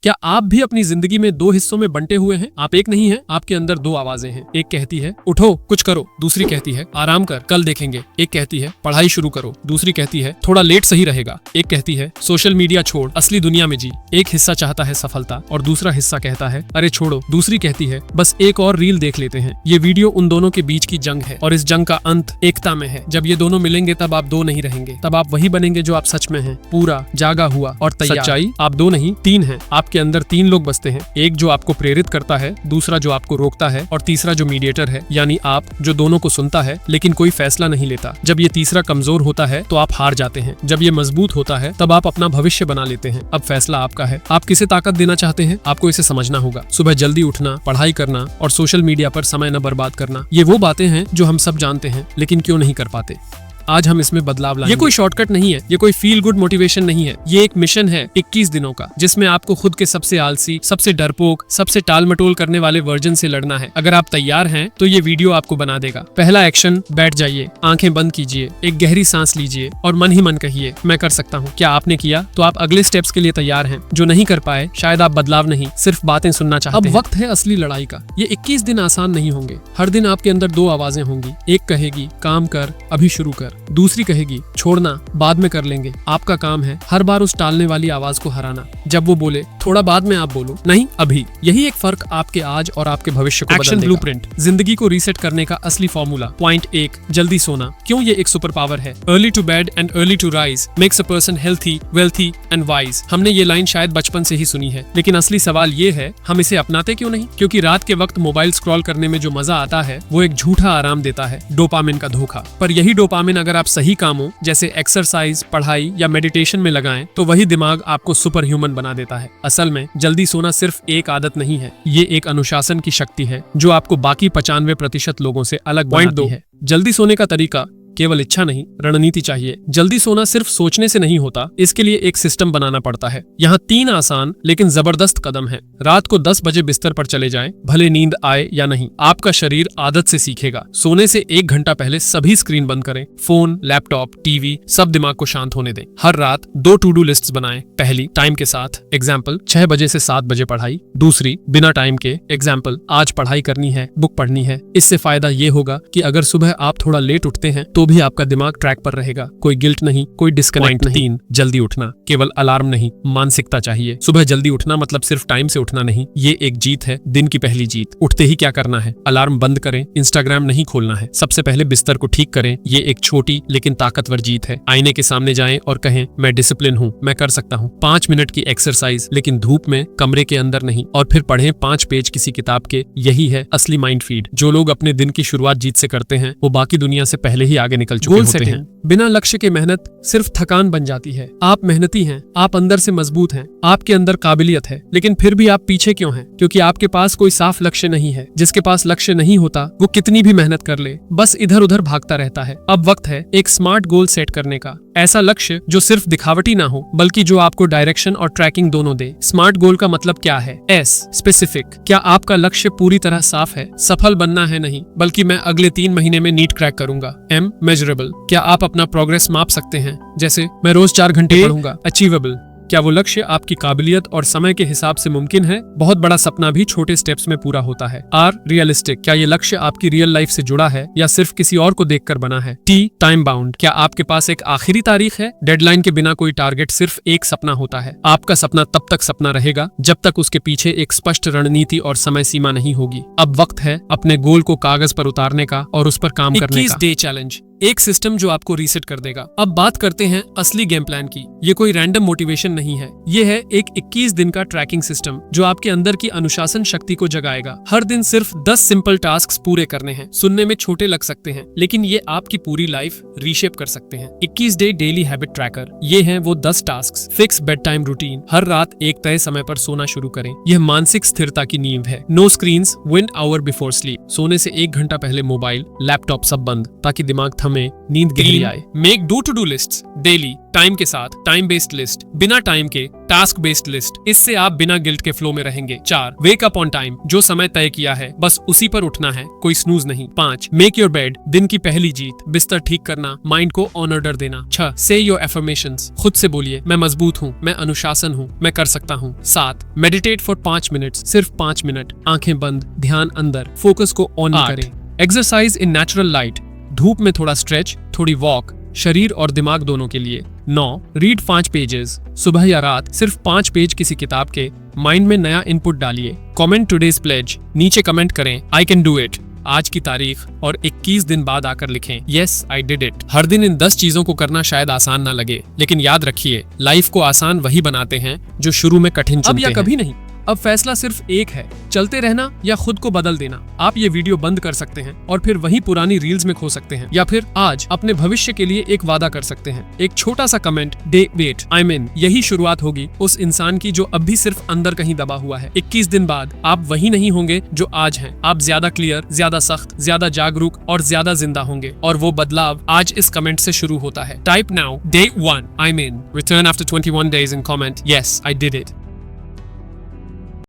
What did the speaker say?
क्या आप भी अपनी जिंदगी में दो हिस्सों में बंटे हुए हैं? आप एक नहीं हैं, आपके अंदर दो आवाजें हैं। एक कहती है उठो कुछ करो, दूसरी कहती है आराम कर कल देखेंगे। एक कहती है पढ़ाई शुरू करो, दूसरी कहती है थोड़ा लेट सही रहेगा। एक कहती है सोशल मीडिया छोड़ असली दुनिया में जी। एक हिस्सा चाहता है सफलता और दूसरा हिस्सा कहता है अरे छोड़ो। दूसरी कहती है बस एक और रील देख लेते हैं। ये वीडियो उन दोनों के बीच की जंग है और इस जंग का अंत एकता में है। जब ये दोनों मिलेंगे तब आप दो नहीं रहेंगे, तब आप वही बनेंगे जो आप सच में हैं, पूरा जागा हुआ और तैयार। सच्चाई आप दो नहीं तीन हैं। आपके अंदर तीन लोग बसते हैं, एक जो आपको प्रेरित करता है, दूसरा जो आपको रोकता है और तीसरा जो मीडिएटर है, यानी आप जो दोनों को सुनता है लेकिन कोई फैसला नहीं लेता। जब ये तीसरा कमजोर होता है तो आप हार जाते हैं, जब ये मजबूत होता है तब आप अपना भविष्य बना लेते हैं। अब फैसला आपका है, आप किसे ताकत देना चाहते हैं, आपको इसे समझना होगा। सुबह जल्दी उठना, पढ़ाई करना और सोशल मीडिया पर समय न बर्बाद करना, ये वो बातें हैं जो हम सब जानते हैं लेकिन क्यों नहीं कर पाते। आज हम इसमें बदलाव लाएंगे। ये कोई शॉर्टकट नहीं है, ये कोई फील गुड मोटिवेशन नहीं है, ये एक मिशन है 21 दिनों का, जिसमें आपको खुद के सबसे आलसी, सबसे डरपोक, सबसे टाल मटोल करने वाले वर्जन से लड़ना है। अगर आप तैयार हैं तो ये वीडियो आपको बना देगा। पहला एक्शन, बैठ जाइए, आंखें बंद कीजिए, एक गहरी सांस लीजिए और मन ही मन कहिए मैं कर सकता हूँ। क्या आपने किया? तो आप अगले स्टेप्स के लिए तैयार हैं। जो नहीं कर पाए, शायद आप बदलाव नहीं सिर्फ बातें सुनना चाहते हैं। अब वक्त है असली लड़ाई का। ये 21 दिन आसान नहीं होंगे। हर दिन आपके अंदर दो आवाजें होंगी, एक कहेगी काम कर अभी शुरू कर, दूसरी कहेगी छोड़ना बाद में कर लेंगे। आपका काम है हर बार उस टालने वाली आवाज को हराना। जब वो बोले थोड़ा बाद में, आप बोलो नहीं अभी। यही एक फर्क आपके आज और आपके भविष्य को बदल देगा। एक्शन ब्लूप्रिंट, जिंदगी को रीसेट करने का असली फॉर्मूला। पॉइंट 1, जल्दी सोना। क्यों ये एक सुपर पावर है? Early to bed and early to rise makes a person healthy, wealthy and wise. हमने ये लाइन शायद बचपन से ही सुनी है, लेकिन असली सवाल ये है हम इसे अपनाते क्यों नहीं? क्योंकि रात के वक्त मोबाइल स्क्रॉल करने में जो मजा आता है वो एक झूठा आराम देता है, डोपामिन का धोखा। पर यही डोपामिन अगर आप सही कामों जैसे एक्सरसाइज, पढ़ाई या मेडिटेशन में लगाएं तो वही दिमाग आपको सुपर ह्यूमन बना देता है। असल में जल्दी सोना सिर्फ एक आदत नहीं है, ये एक अनुशासन की शक्ति है जो आपको बाकी 95% लोगों से अलग बनाती है। जल्दी सोने का तरीका केवल इच्छा नहीं, रणनीति चाहिए। जल्दी सोना सिर्फ सोचने से नहीं होता, इसके लिए एक सिस्टम बनाना पड़ता है। यहाँ 3 आसान लेकिन जबरदस्त कदम हैं। रात को 10 बजे बिस्तर पर चले जाएं, भले नींद आए या नहीं। आपका शरीर आदत से सीखेगा। सोने से 1 घंटा पहले सभी स्क्रीन बंद करें, फोन, लैपटॉप, टीवी, सब दिमाग को शांत होने दें। हर रात 2 टू डू लिस्ट्स बनाएं। पहली टाइम के साथ, एग्जाम्पल 6 बजे से 7 बजे पढ़ाई। दूसरी बिना टाइम के, एग्जाम्पल आज पढ़ाई करनी है, बुक पढ़नी है। इससे फायदा ये होगा कि अगर सुबह आप थोड़ा लेट उठते हैं तो भी आपका दिमाग ट्रैक पर रहेगा। कोई गिल्ट नहीं, कोई डिस्कनेक्ट नहीं। 3, जल्दी उठना। केवल अलार्म नहीं, मानसिकता चाहिए। सुबह जल्दी उठना मतलब सिर्फ टाइम से उठना नहीं, ये एक जीत है, दिन की पहली जीत। उठते ही क्या करना है? अलार्म बंद करें, इंस्टाग्राम नहीं खोलना है। सबसे पहले बिस्तर को ठीक करें, ये एक छोटी लेकिन ताकतवर जीत है। आईने के सामने जाएं और कहें मैं डिसिप्लिन हूँ, मैं कर सकता हूँ। 5 मिनट की एक्सरसाइज, लेकिन धूप में, कमरे के अंदर नहीं। और फिर पढ़ें 5 पेज किसी किताब के। यही है असली माइंड फीड। जो लोग अपने दिन की शुरुआत जीत से करते हैं वो बाकी दुनिया से पहले ही आगे निकल चुके होते हैं। बिना लक्ष्य के मेहनत सिर्फ थकान बन जाती है। आप मेहनती हैं, आप अंदर से मजबूत हैं, आपके अंदर काबिलियत है, लेकिन फिर भी आप पीछे क्यों हैं? क्योंकि आपके पास कोई साफ लक्ष्य नहीं है। जिसके पास लक्ष्य नहीं होता वो कितनी भी मेहनत कर ले बस इधर उधर भागता रहता है। अब वक्त है एक स्मार्ट गोल सेट करने का। ऐसा लक्ष्य जो सिर्फ दिखावटी ना हो बल्कि जो आपको डायरेक्शन और ट्रैकिंग दोनों दे। स्मार्ट गोल का मतलब क्या है? S, specific. क्या आपका लक्ष्य पूरी तरह साफ है? सफल बनना है नहीं, बल्कि मैं अगले 3 महीने में नीट क्रैक करूंगा। M, measurable. क्या आप अपना प्रोग्रेस माप सकते हैं? जैसे मैं रोज 4 घंटे पढ़ूंगा। अचीवेबल। क्या वो लक्ष्य आपकी काबिलियत और समय के हिसाब से मुमकिन है? बहुत बड़ा सपना भी छोटे स्टेप्स में पूरा होता है। R, realistic. क्या ये लक्ष्य आपकी रियल लाइफ से जुड़ा है या सिर्फ किसी और को देखकर बना है? T, time bound. क्या आपके पास एक आखिरी तारीख है? डेडलाइन के बिना कोई टारगेट सिर्फ एक सपना होता है। आपका सपना तब तक सपना रहेगा जब तक उसके पीछे एक स्पष्ट रणनीति और समय सीमा नहीं होगी। अब वक्त है अपने गोल को कागज पर उतारने का और उस पर काम करने का। 21 डे चैलेंज, एक सिस्टम जो आपको रीसेट कर देगा। अब बात करते हैं असली गेम प्लान की। ये कोई रैंडम मोटिवेशन नहीं है, ये है एक 21 दिन का ट्रैकिंग सिस्टम जो आपके अंदर की अनुशासन शक्ति को जगाएगा। हर दिन सिर्फ 10 सिंपल टास्क पूरे करने हैं। सुनने में छोटे लग सकते हैं लेकिन ये आपकी पूरी लाइफ रीशेप कर सकते हैं। 21 डे डेली हैबिट ट्रैकर, ये हैं वो 10 task. Fix bed time routine, हर रात एक तय समय पर सोना शुरू करें, यह मानसिक स्थिरता की नींव है। No screens 1 hour before sleep, सोने से 1 घंटा पहले मोबाइल, लैपटॉप सब बंद ताकि दिमाग थम हमें नींद गहरी आए। Make do to do list daily, time के साथ टाइम बेस्ड लिस्ट, बिना टाइम के टास्क बेस्ड लिस्ट। इससे आप बिना गिल्ट के फ्लो में रहेंगे। 4 वेक अप ऑन टाइम, जो समय तय किया है बस उसी पर उठना है, कोई स्नूज नहीं। 5 मेक योर बेड, दिन की पहली जीत, बिस्तर ठीक करना, माइंड को ऑन ऑर्डर देना। 6 से योर एफर्मेशंस, खुद से बोलिए मैं मजबूत हूँ, मैं अनुशासन हूँ, मैं कर सकता हूँ। 7 मेडिटेट फॉर 5 मिनट, सिर्फ 5 मिनट, आंखें बंद, ध्यान अंदर, फोकस को ऑन करें। एक्सरसाइज इन नेचुरल लाइट, धूप में थोड़ा स्ट्रेच, थोड़ी वॉक, शरीर और दिमाग दोनों के लिए। 9 रीड 5 पेजेस, सुबह या रात सिर्फ 5 पेज किसी किताब के, माइंड में नया इनपुट डालिए। कमेंट टुडेज प्लेज, नीचे कमेंट करें आई कैन डू इट, आज की तारीख, और 21 दिन बाद आकर लिखें यस आई डिड इट। हर दिन इन 10 चीजों को करना शायद आसान ना लगे, लेकिन याद रखिए लाइफ को आसान वही बनाते हैं जो शुरू में कठिन चुनते हैं। अब या कभी नहीं, अब फैसला सिर्फ एक है, चलते रहना या खुद को बदल देना। आप ये वीडियो बंद कर सकते हैं और फिर वही पुरानी रील्स में खो सकते हैं, या फिर आज अपने भविष्य के लिए एक वादा कर सकते हैं। एक छोटा सा comment, day wait I mean, यही शुरुआत होगी उस इंसान की जो अब भी सिर्फ अंदर कहीं दबा हुआ है। 21 दिन बाद आप वही नहीं होंगे जो आज हैं। आप ज्यादा क्लियर, ज्यादा सख्त, ज्यादा जागरूक और ज्यादा जिंदा होंगे, और वो बदलाव आज इस कमेंट से शुरू होता है। Type now day 1 I mean, return after 21 days and comment yes I did it।